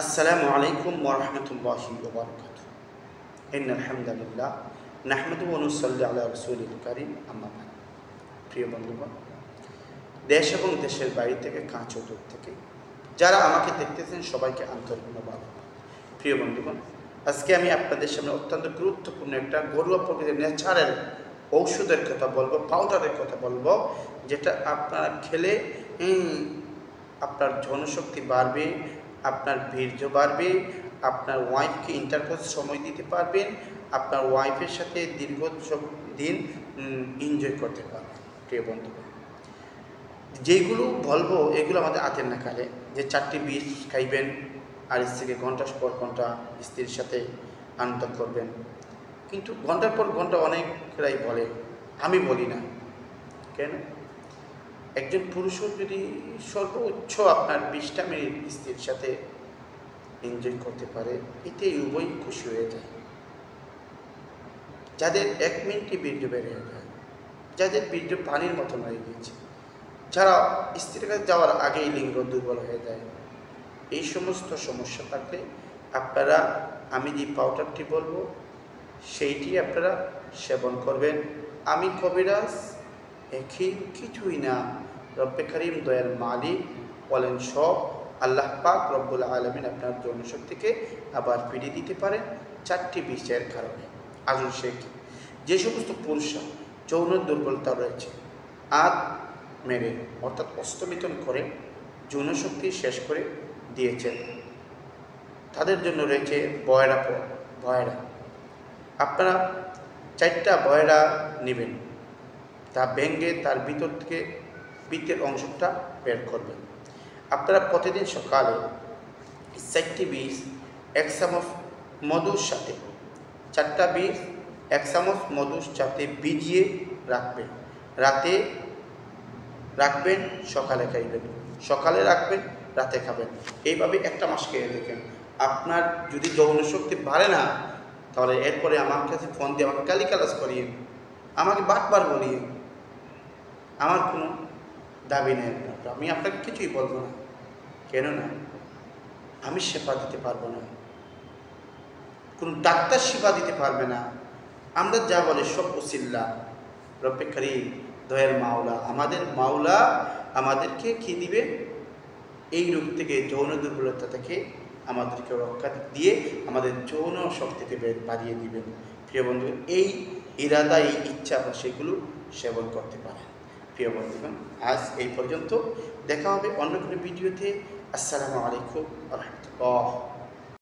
আসসালামু আলাইকুম ওয়া রাহমাতুল্লাহি ওয়া বারাকাতুহু। ইন্নাল হামদালিল্লাহ নাহমাদুহু ওয়া নুসাল্লি আলা রাসূলিল কারীম, আম্মা বা'দ। প্রিয় বন্ধুগণ, দেশ এবং দেশের বাইরে থেকে কাছ ও দূর থেকে যারা আমাকে দেখতেছেন সবাইকে আন্তরিক মোবারকবাদ। প্রিয় বন্ধুগণ, আজকে আমি আপনাদের সামনে অত্যন্ত গুরুত্বপূর্ণ একটা ঘরোয়া প্রকৃতির ন্যাচারাল ঔষধের কথা বলবো, পাউডারের কথা বলবো, যেটা আপনারা খেলে আপনার জনশক্তি বাড়বে, আপনার বীর্য বাড়বে, আপনার ওয়াইফকে ইন্টারকোর্স সময় দিতে পারবেন, আপনার ওয়াইফের সাথে দীর্ঘ দিন এনজয় করতে পারবেন। প্রিয় বন্ধুগণ, যেগুলো বলবো এগুলো আমাদের হাতের নাগালে। যে 4টি বীজ খাইবেন আর স্ত্রীকে ঘন্টার পর ঘন্টা স্ত্রীর সাথে আনন্দ করবেন। কিন্তু ঘন্টার পর ঘন্টা অনেকরাই বলে, আমি বলি না কেন। একজন পুরুষও যদি সর্বোচ্চ আপনার 20টা মিনিট স্ত্রীর সাথে এনজয় করতে পারে, এতে উভয় খুশি হয়ে যায়। যাদের 1 মিনিটে বীর্য বেড়ে যায়, যাদের বীর্য পানির মতন হয়ে গিয়েছে, যারা স্ত্রীর কাছে যাওয়ার আগেই লিঙ্গ দুর্বল হয়ে যায়, এই সমস্ত সমস্যা থাকলে আপনারা আমি যে পাউডারটি বলবো সেইটি আপনারা সেবন করবেন। আমি কবিরাজ, কিছুই না। রব্বে করিম দয়াল মালিক বলেন সব। আল্লাহ পাক রব্বুল আলামিন আপনার জনশক্তিকে আবার ফিরিয়ে দিতে পারেন 4টি বিষয়ের কারণে। আসুন শেখ, যে সমস্ত পুরুষরা যৌন দুর্বলতা রয়েছে, আদ মেরে অর্থাৎ অস্তমিতন করে যৌনশক্তি শেষ করে দিয়েছেন, তাদের জন্য রয়েছে বয়রা। আপনারা 4টা বয়রা নেবেন, তা ভেঙে তার ভিতর থেকে বৃত্তের অংশটা বের করবেন। আপনারা প্রতিদিন সকালে 4টি বীজ 1 চামচ মধুর সাথে, 4টা বীজ 1 চামচ মধুর সাথে ভিজিয়ে রাখবেন। রাতে রাখবেন, সকালে খাইবেন, সকালে রাখবেন, রাতে খাবেন। এইভাবে 1টা মাস খেয়ে দেখেন। আপনার যদি যৌন শক্তি বাড়ে না, তাহলে এরপরে আমার কাছে ফোন দিয়ে আমাকে গালিগালাজ করিয়ে, আমাকে বারবার বলিয়ে, আমার কোনো দাবি নেই। আমি আপনাকে কিছুই বলবো না, কেননা আমি সেবা দিতে পারবো না, কোনো ডাক্তার সেবা দিতে পারবে না। আমরা যা বলে সব ওসিল্লা, রব্বে করিম দয়াল মাওলা, আমাদের মাওলা আমাদেরকে কি দিবে? এই রোগ থেকে, যৌন দুর্বলতা থেকে আমাদেরকে রক্ষা দিয়ে আমাদের যৌন শক্তিকে বাড়িয়ে দিবেন। প্রিয় বন্ধু, এই ইরাদা, এই ইচ্ছা বা সেগুলো সেবন করতে পারেন। প্রিয় বন্ধুগণ, আজ এই পর্যন্ত। দেখা হবে অন্য কোনো ভিডিওতে। আসসালামু আলাইকুম ওয়া রাহমাতুল্লাহ।